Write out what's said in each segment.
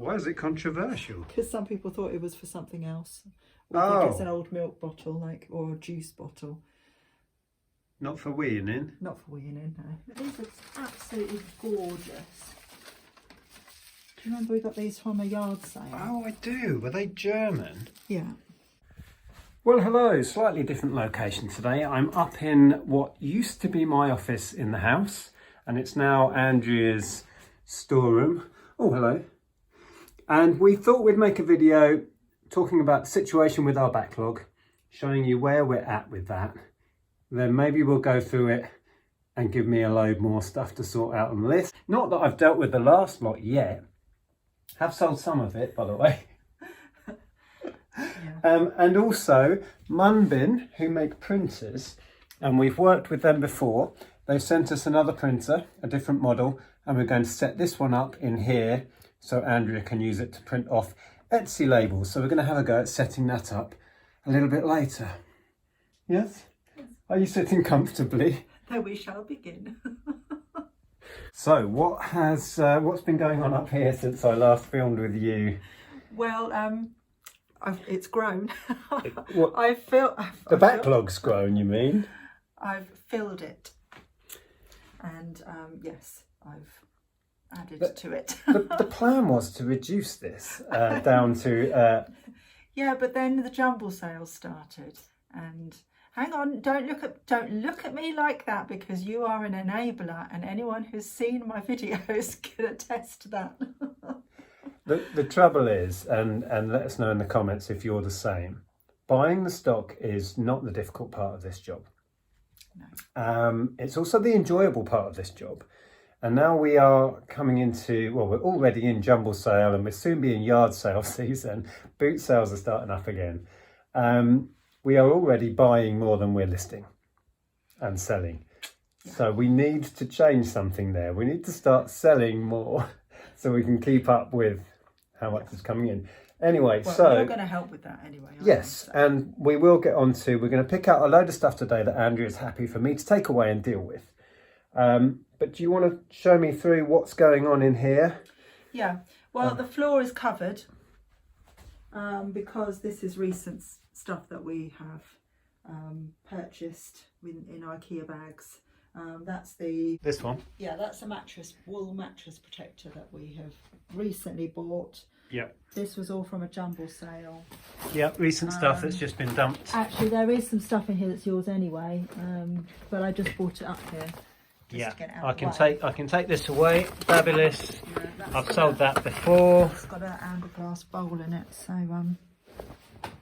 Why is it controversial? Because some people thought it was for something else. Or think it's an old milk bottle, or a juice bottle. Not for weeing in? Not for weeing in, no. These are absolutely gorgeous. Do you remember we got these from a yard sale? Oh, I do. Were they German? Yeah. Well, hello. Slightly different location today. I'm up in what used to be my office in the house, and it's now Andrea's storeroom. Oh, hello. And we thought we'd make a video talking about the situation with our backlog, showing you where we're at with that. Then maybe we'll go through it and give me a load more stuff to sort out on the list. Not that I've dealt with the last lot yet. Have sold some of it, by the way. Yeah. And also MUNBYN, who make printers, and we've worked with them before. They've sent us another printer, a different model, and we're going to set this one up in here so Andrea can use it to print off Etsy labels. So we're going to have a go at setting that up a little bit later. Yes? Are you sitting comfortably? Then we shall begin. So what's been going on up here since I last filmed with you? Well, it's grown. What? The backlog's grown, you mean? I've filled it, and yes, I've added to it. the plan was to reduce this down to. Yeah, but then the jumble sales started, and hang on, don't look at me like that, because you are an enabler, and anyone who's seen my videos can attest to that. The trouble is, and let us know in the comments if you're the same, buying the stock is not the difficult part of this job. No. It's also the enjoyable part of this job. And now we are coming into, well, we're already in jumble sale and we'll soon be in yard sale season. Boot sales are starting up again. We are already buying more than we're listing and selling. Yeah. So we need to change something there. We need to start selling more so we can keep up with how much is coming in. Anyway, well, so... you're going to help with that anyway. Yes, and we will get on to... We're going to pick out a load of stuff today that Andrea is happy for me to take away and deal with. But do you want to show me through what's going on in here? Yeah, well, the floor is covered because this is recent stuff that we have purchased in IKEA bags. That's this one. Yeah, that's a wool mattress protector that we have recently bought. Yep. This was all from a jumble sale. Yeah, recent stuff that's just been dumped. Actually, there is some stuff in here that's yours anyway, but I just brought it up here. Yeah, I can take this away. Fabulous. Yeah, I've sold that before. It's got an amber glass bowl in it, so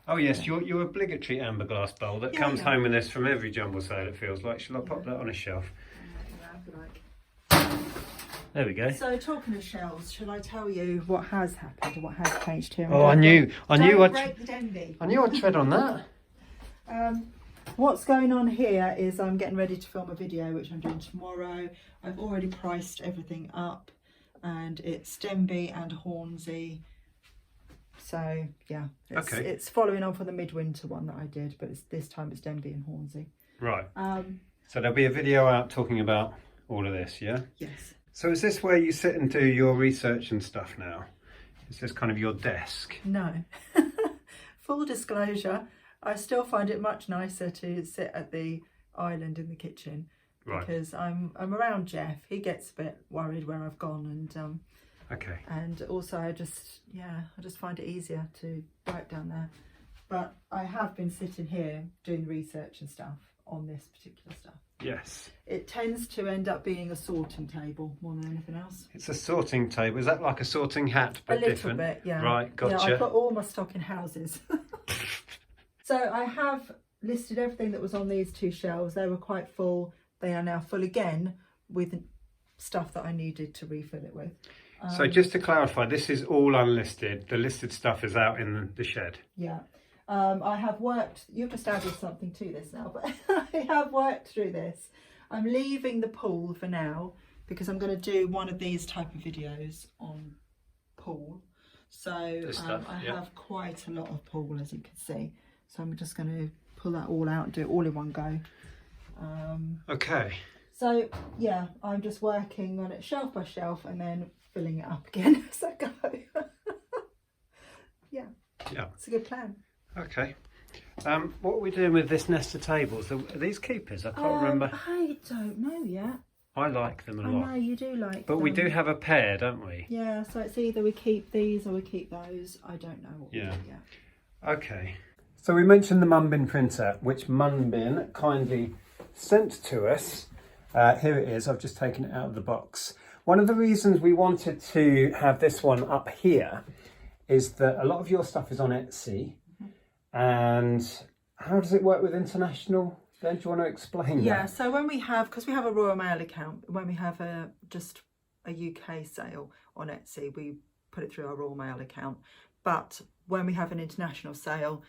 Oh yes, your obligatory amber glass bowl that comes home with this from every jumble sale, it feels like. Shall I pop that on a shelf? There we go. So talking of shelves, shall I tell you what has happened, what has changed here? Oh, I knew I'd break the denby. I knew I'd tread on that. What's going on here is I'm getting ready to film a video, which I'm doing tomorrow. I've already priced everything up, and it's Denby and Hornsey. So yeah, it's following on from the midwinter one that I did, but this time it's Denby and Hornsey. Right. So there'll be a video out talking about all of this, yeah? Yes. So is this where you sit and do your research and stuff now? Is this kind of your desk? No. Full disclosure, I still find it much nicer to sit at the island in the kitchen. Right. Because I'm around Jeff. He gets a bit worried where I've gone, and okay. And also I just find it easier to work down there. But I have been sitting here doing research and stuff on this particular stuff. Yes. It tends to end up being a sorting table more than anything else. It's a sorting table. Is that like a sorting hat but different? A little bit, yeah. Right, gotcha. Yeah, I put all my stock in houses. So I have listed everything that was on these two shelves. They were quite full. They are now full again with stuff that I needed to refill it with. So just to clarify, this is all unlisted. The listed stuff is out in the shed. Yeah. I have worked, you've just added something to this now, but I have worked through this. I'm leaving the pool for now because I'm going to do one of these type of videos on pool. So I have quite a lot of pool, as you can see. So I'm just going to pull that all out and do it all in one go. Okay. So yeah, I'm just working on it shelf by shelf and then filling it up again as I go. Yeah. It's a good plan. Okay. What are we doing with this nest of tables? Are these keepers? I can't remember. I don't know yet. I like them a I lot. know you do like But them. we do have a pair, don't we? Yeah, so it's either we keep these or we keep those. I don't know what we do yet. Okay. So we mentioned the MUNBYN printer, which MUNBYN kindly sent to us. Here it is. I've just taken it out of the box. One of the reasons we wanted to have this one up here is that a lot of your stuff is on Etsy. And how does it work with international? Then do you want to explain that? Yeah, so when we have, because we have a Royal Mail account, when we have just a UK sale on Etsy, we put it through our Royal Mail account. But when we have an international sale,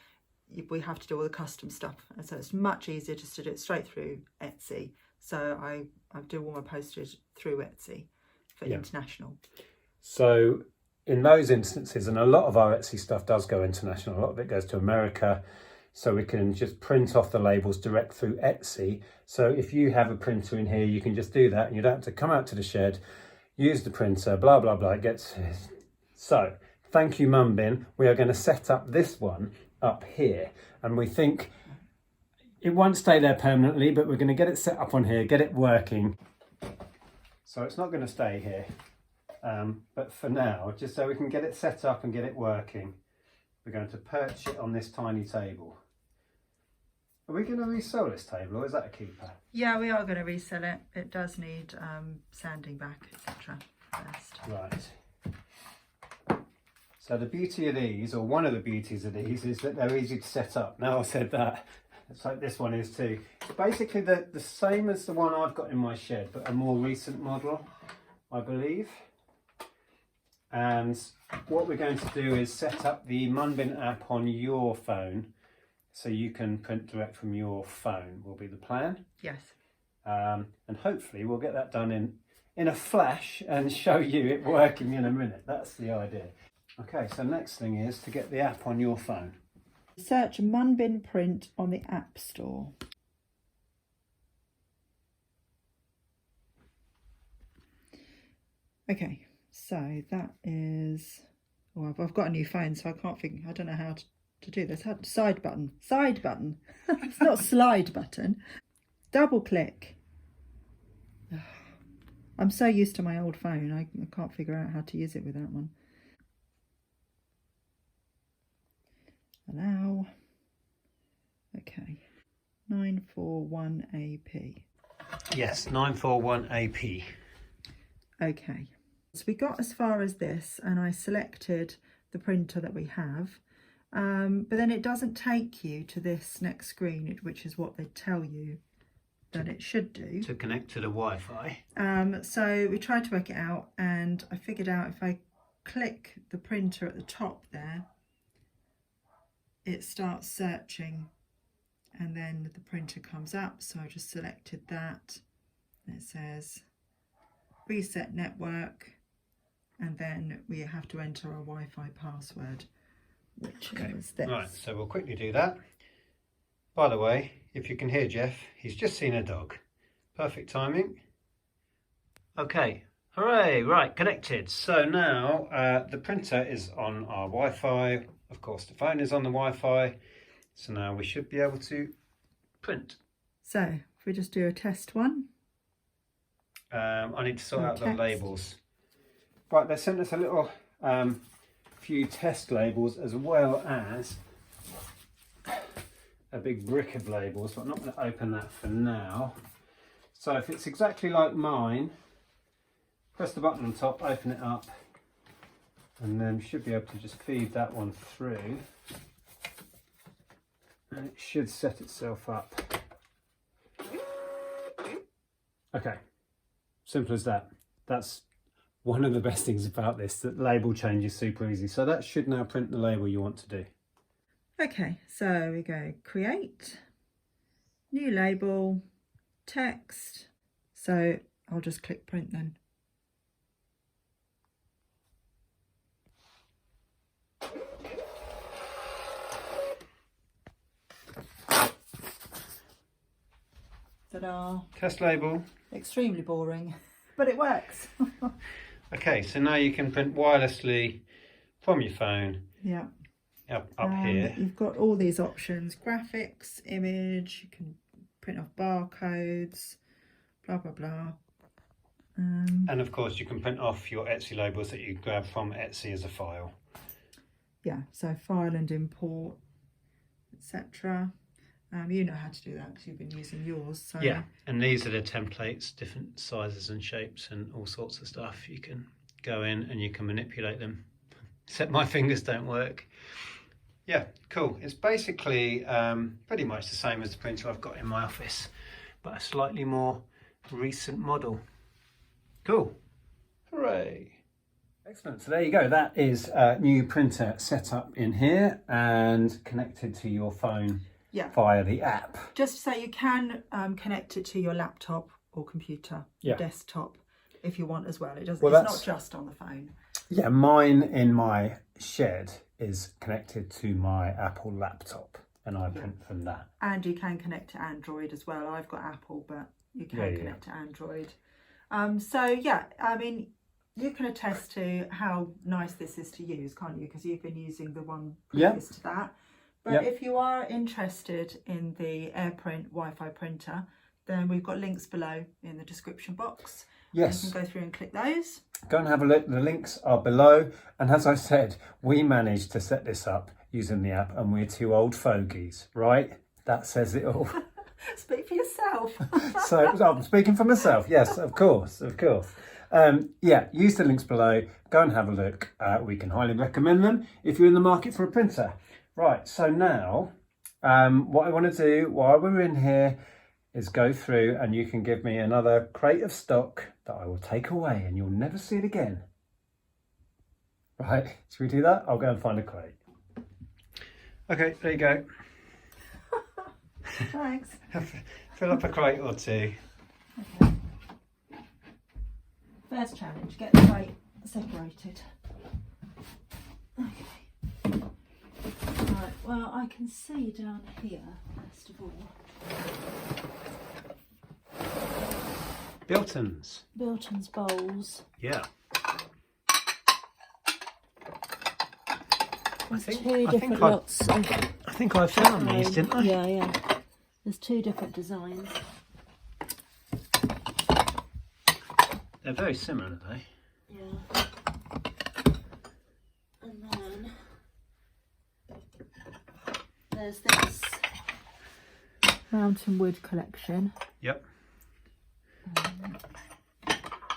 we have to do all the custom stuff. And so it's much easier just to do it straight through Etsy. So I do all my postage through Etsy for international. So in those instances, and a lot of our Etsy stuff does go international, a lot of it goes to America, so we can just print off the labels direct through Etsy. So if you have a printer in here, you can just do that and you don't have to come out to the shed, use the printer, blah, blah, blah. It gets... So thank you, MUNBYN. We are going to set up this one up here, and we think it won't stay there permanently, but we're going to get it set up on here, get it working. So it's not going to stay here. But for now, just so we can get it set up and get it working, we're going to perch it on this tiny table. Are we going to resell this table, or is that a keeper? Yeah, we are going to resell it. It does need sanding back, etc. first. Right. So the beauty of these, or one of the beauties of these, is that they're easy to set up. Now I've said that, it's like this one is too. It's basically the same as the one I've got in my shed, but a more recent model, I believe. And what we're going to do is set up the MUNBYN app on your phone, so you can print direct from your phone, will be the plan. Yes. And hopefully we'll get that done in a flash and show you it working in a minute. That's the idea. Okay, so next thing is to get the app on your phone. Search MUNBYN Print on the App Store. Okay, so that is... Oh, I've got a new phone, so I can't think... I don't know how to do this. Side button. Side button. It's not slide button. Double click. I'm so used to my old phone. I can't figure out how to use it with that one. Allow. Okay. 941AP. Yes, 941AP. Okay. So we got as far as this, and I selected the printer that we have. But then it doesn't take you to this next screen, which is what they tell you that it should do. To connect to the Wi-Fi. So we tried to work it out, and I figured out if I click the printer at the top there, it starts searching, and then the printer comes up. So I just selected that, and it says reset network, and then we have to enter our Wi-Fi password, which is this. Right, so we'll quickly do that. By the way, if you can hear Jeff, he's just seen a dog. Perfect timing. Okay, hooray, right, connected. So now the printer is on our Wi-Fi. Of course, the phone is on the Wi-Fi. So now we should be able to print. So if we just do a test one. I need to sort out the labels. Right, they sent us a little few test labels, as well as a big brick of labels, but I'm not going to open that for now. So if it's exactly like mine, press the button on top, open it up, and then should be able to just feed that one through, and it should set itself up. Okay, simple as that. That's one of the best things about this, that label change is super easy. So that should now print the label you want to do. Okay, so we go create, new label, text. So I'll just click print then. Ta-da. Test label. Extremely boring, but it works. Okay, so now you can print wirelessly from your phone. Yeah. up here. You've got all these options: graphics, image. You can print off barcodes, blah blah blah. And of course, you can print off your Etsy labels that you grab from Etsy as a file. Yeah, so file and import, etc. You know how to do that because you've been using yours. So yeah, and these are the templates, different sizes and shapes and all sorts of stuff. You can go in and you can manipulate them. Except my fingers don't work. Yeah, cool. It's basically pretty much the same as the printer I've got in my office, but a slightly more recent model. Cool. Hooray. Excellent. So there you go. That is a new printer set up in here and connected to your phone via the app. Just so you can connect it to your laptop or computer, desktop, if you want as well. It doesn't. Well, it's not just on the phone. Yeah, mine in my shed is connected to my Apple laptop, and I print from that. And you can connect to Android as well. I've got Apple, but you can connect to Android. So yeah, I mean, you can attest to how nice this is to use, can't you? Because you've been using the one previous to that. But if you are interested in the Airprint Wi-Fi printer, then we've got links below in the description box. Yes. You can go through and click those. Go and have a look. The links are below. And as I said, we managed to set this up using the app, and we're two old fogies, right? That says it all. Speak for yourself. So I'm speaking for myself. Yes, of course, of course. Yeah, use the links below. Go and have a look. We can highly recommend them if you're in the market for a printer. Right, so now what I want to do while we're in here is go through, and you can give me another crate of stock that I will take away and you'll never see it again. Right, should we do that? I'll go and find a crate. Okay, there you go. Thanks. Fill up a crate or two. Okay. First challenge, get the crate separated. Okay. Right, well, I can see down here, first of all. Biltons. Bilton's bowls. Yeah. There's two different lots. I think I found these, didn't I? Yeah, yeah. There's two different designs. They're very similar, aren't they? Yeah. And then there's this mountain wood collection. Yep.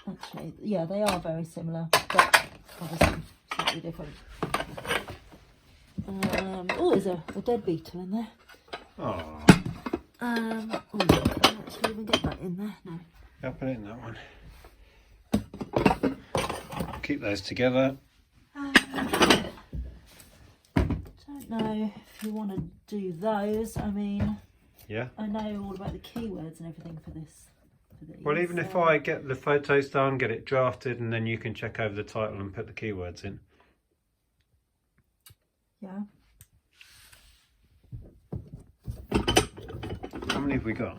Actually, yeah, they are very similar, but obviously slightly different. Oh, there's a dead beetle in there. Oh. Can I actually even get that in there? No. I'll put it in that one. Keep those together. Don't know if you want to do those. I mean, yeah. I know all about the keywords and everything for this. Well, even if I get the photos done, get it drafted, and then you can check over the title and put the keywords in. Yeah. How many have we got?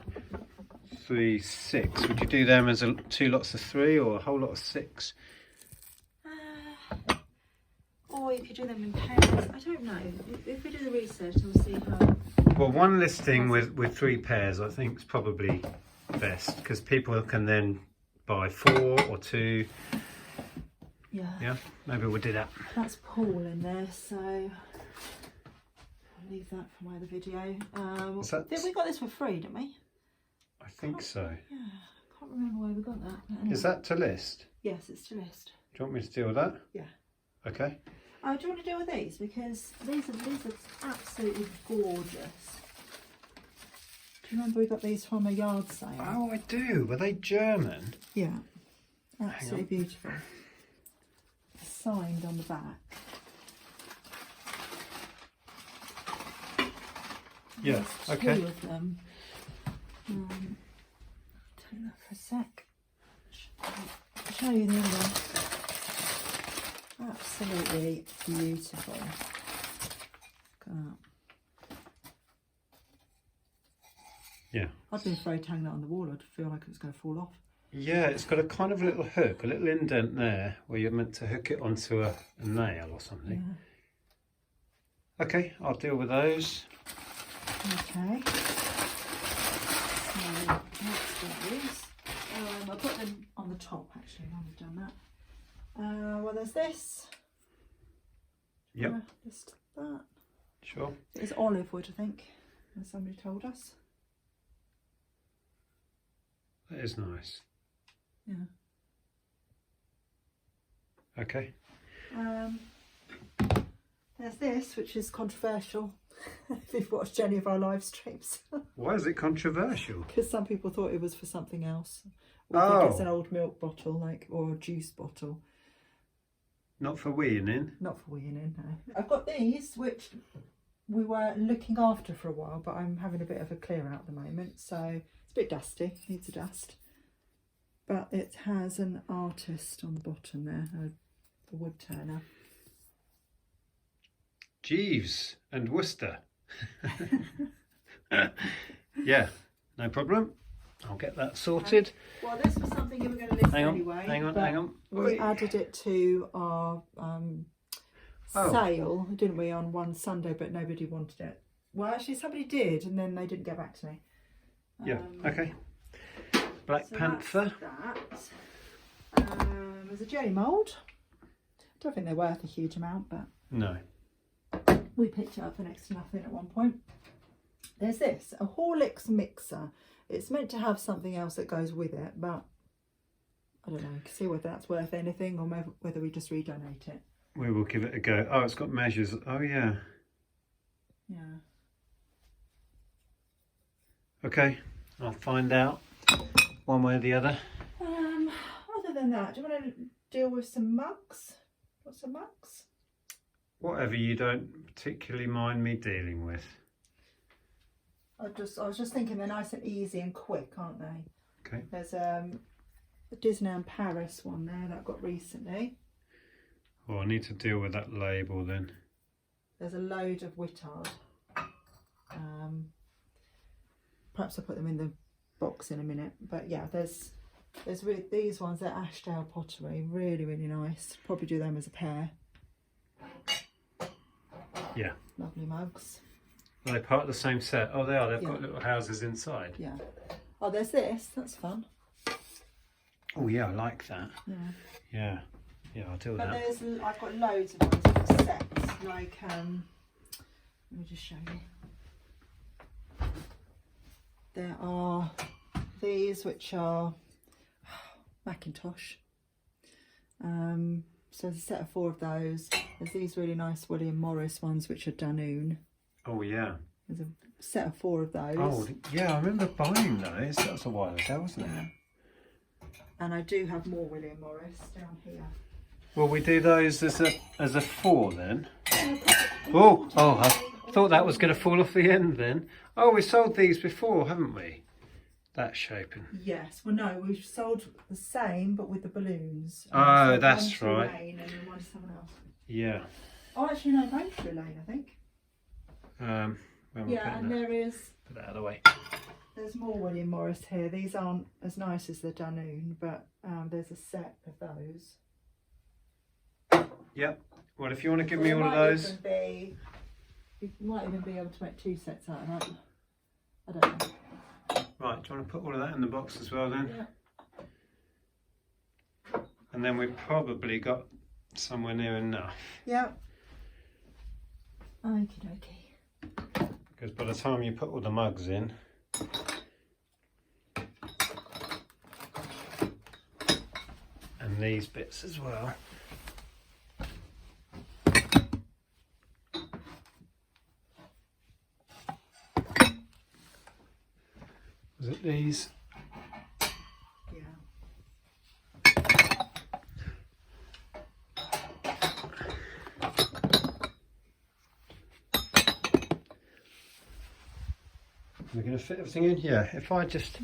3, 6. Would you do them as two lots of 3 or a whole lot of 6? Or you could do them in pairs. I don't know. If we do the research, we'll see how. Well, one listing with 3 pairs, I think, is probably best, because people can then buy 4 or 2. Yeah. Yeah, maybe we'll do that. That's Paul in there, so I'll leave that for my other video. We got this for free, didn't we? I think so. Yeah, I can't remember where we got that. Anyway. Is that to list? Yes, it's to list. Do you want me to deal with that? Yeah. Okay. Oh, do you want to deal with these? Because these are absolutely gorgeous. Do you remember we got these from a yard sale? Oh, I do. Were they German? Yeah. Absolutely beautiful. Signed on the back. Yeah, There's okay. 2 of them. Take that for a sec. I'll show you the other one. Absolutely beautiful. Look at that. Yeah. I'd been afraid to hang that on the wall. I'd feel like it was going to fall off. Yeah, it's got a kind of little hook, a little indent there where you're meant to hook it onto a nail or something. Okay, I'll deal with those. Okay. So next those. I'll put them on the top actually when we've done that. Well, there's this. Yep. Just that. Sure. It's olive wood, I think, as somebody told us. That is nice. Yeah. Okay. There's this, which is controversial. If you've watched any of our live streams. Why is it controversial? Because some people thought it was for something else. We Oh. think it's an old milk bottle, like, or a juice bottle. Not for weeing in. Not for weeing in, no. I've got these, which we were looking after for a while, but I'm having a bit of a clear out at the moment, so it's a bit dusty, needs a dust. But it has an artist on the bottom there, a wood turner. Jeeves and Worcester. Yeah, no problem. I'll get that sorted. Well, this was something you were going to list anyway. Hang on. We added it to our sale, didn't we, on one Sunday, but nobody wanted it. Well, actually, somebody did, and then they didn't get back to me. Yeah, okay. Black Panther. There's a jelly mould. Don't think they're worth a huge amount, but No. we picked it up for next to nothing at one point. There's this, a Horlicks mixer. It's meant to have something else that goes with it, but I don't know. You can see whether that's worth anything or whether we just redonate it. We will give it a go. Oh, it's got measures. Oh, yeah. Yeah. Okay, I'll find out one way or the other. Other than that, do you want to deal with some mugs? Got some mugs? Whatever you don't particularly mind me dealing with. I was just thinking they're nice and easy and quick, aren't they? Okay. There's a Disneyland Paris one there that I got recently. Oh, I need to deal with that label then. There's a load of Wittard. Perhaps I'll put them in the box in a minute. But yeah, there's these ones, they're Ashdale pottery, really, really nice. Probably do them as a pair. Yeah. Lovely mugs. Are they part of the same set? Oh, they are. They've got little houses inside. Yeah. Oh, there's this. That's fun. Oh, yeah, I like that. Yeah. Yeah. Yeah, I'll deal with But that. I've got loads of ones, little sets. Like, let me just show you. There are these which are Macintosh. So there's a set of 4 of those. There's these really nice William Morris ones which are Danone. Oh, yeah. There's a set of 4 of those. Oh, yeah, I remember buying those. That was a while ago, wasn't it? And I do have more William Morris down here. Will we do those as a 4 then? Oh, I thought that was going to fall off the end then. Oh, we sold these before, haven't we? That shaping. Yes. Well, no, we've sold the same, but with the balloons. Oh, So that's one to right. Elaine and then one to someone else. Yeah. Oh, actually, no, both to Elaine, I think. Where am I Yeah, and putting that? there is. Put that out of the way. There's more William Morris here. These aren't as nice as the Danone, but there's a set of those. Yep. Well, if you want to give me There all of might those. even be, you might even be able to make 2 sets out of that. I don't know. Right, do you want to put all of that in the box as well then? Yeah. And then we've probably got somewhere near enough. Yeah. Okie dokie. Because by the time you put all the mugs in, and these bits as well. Was it these? Yeah. We're going to fit everything in here. If I just,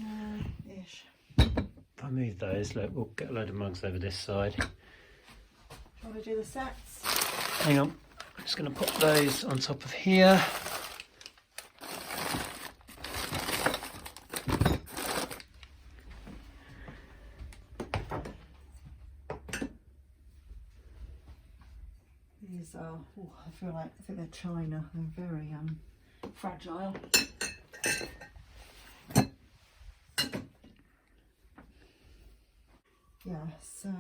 Ish. if I move those, look, we'll get a load of mugs over this side. Do you want to do the sets? Hang on, I'm just going to put those on top of here. These are Oh, I think they're china. They're very fragile. Yeah, so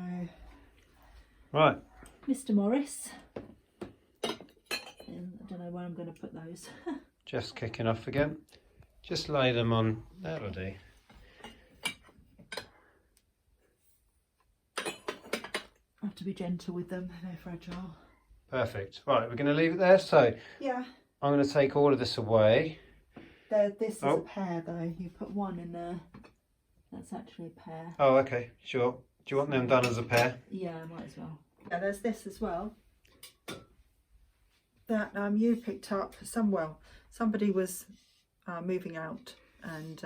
Right. Mr. Morris. And I don't know where I'm going to put those. Just kicking off again. Just lay them on. That'll do. I have to be gentle with them. They're fragile. Perfect. Right, we're going to leave it there. So Yeah. I'm going to take all of this away. This is a pair though. You put one in there. That's actually a pair. Oh, okay, sure. Do you want them done as a pair? Yeah, might as well. Yeah, there's this as well. That you picked up. Somebody was moving out, and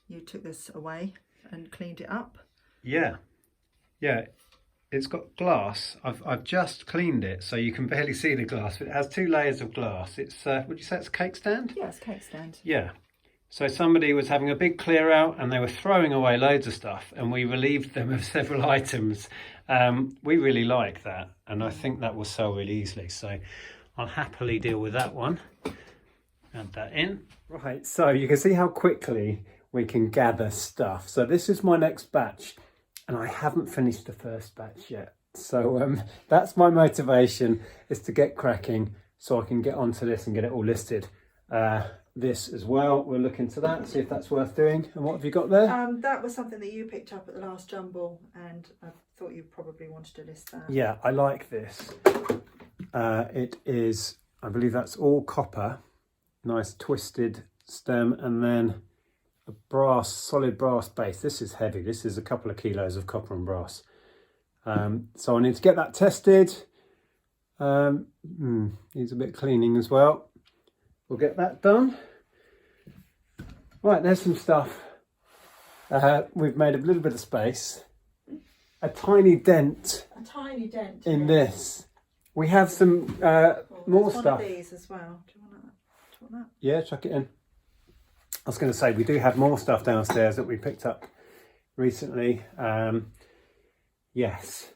you took this away and cleaned it up. Yeah. Yeah. It's got glass. I've just cleaned it, so you can barely see the glass, but it has 2 layers of glass. It's would you say it's a cake stand? Yeah, it's a cake stand. Yeah. So somebody was having a big clear out and they were throwing away loads of stuff, and we relieved them of several items. We really like that, and I think that will sell really easily. So I'll happily deal with that one. Add that in. Right, so you can see how quickly we can gather stuff. So this is my next batch, and I haven't finished the first batch yet. So that's my motivation, is to get cracking so I can get onto this and get it all listed. This as well, we'll look into that, see if that's worth doing. And what have you got there? That was something that you picked up at the last jumble, and I thought you probably wanted to list that. Yeah, I like this. It is, I believe that's all copper, nice twisted stem, and then a solid brass base. This is heavy. This is a couple of kilos of copper and brass. So I need to get that tested. Needs a bit of cleaning as well. We'll get that done. Right, there's some stuff. We've made a little bit of space. A tiny dent. A tiny dent in this. We have some more stuff. One of these as well. Do you want that? Yeah, chuck it in. I was going to say, we do have more stuff downstairs that we picked up recently. Yes.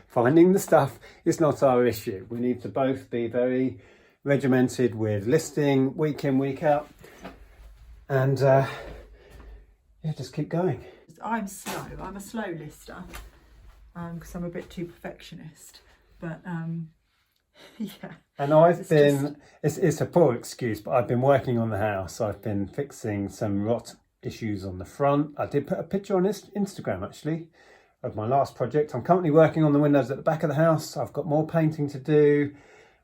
Finding the stuff is not our issue. We need to both be very regimented with listing week in, week out, and yeah, just keep going. I'm slow. I'm a slow lister because I'm a bit too perfectionist. But yeah. And I've been, it's a poor excuse, but I've been working on the house. I've been fixing some rot issues on the front. I did put a picture on Instagram actually of my last project. I'm currently working on the windows at the back of the house. I've got more painting to do,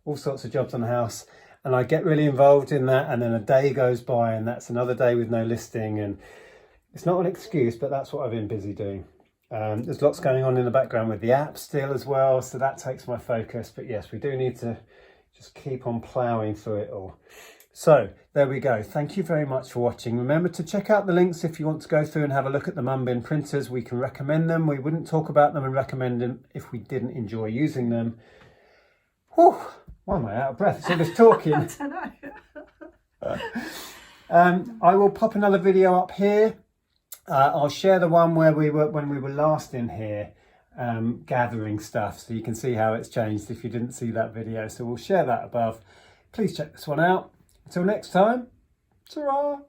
all sorts of jobs on the house, and I get really involved in that, and then a day goes by and that's another day with no listing, and it's not an excuse, but that's what I've been busy doing. There's lots going on in the background with the app still as well, so that takes my focus, but yes, we do need to just keep on ploughing through it all. So there we go. Thank you very much for watching. Remember to check out the links if you want to go through and have a look at the MUNBYN printers. We can recommend them. We wouldn't talk about them and recommend them if we didn't enjoy using them. Whew, why am I out of breath? So just talking. I don't know. I will pop another video up here. I'll share the one where when we were last in here gathering stuff, so you can see how it's changed if you didn't see that video. So we'll share that above. Please check this one out. Until next time, ta-ra!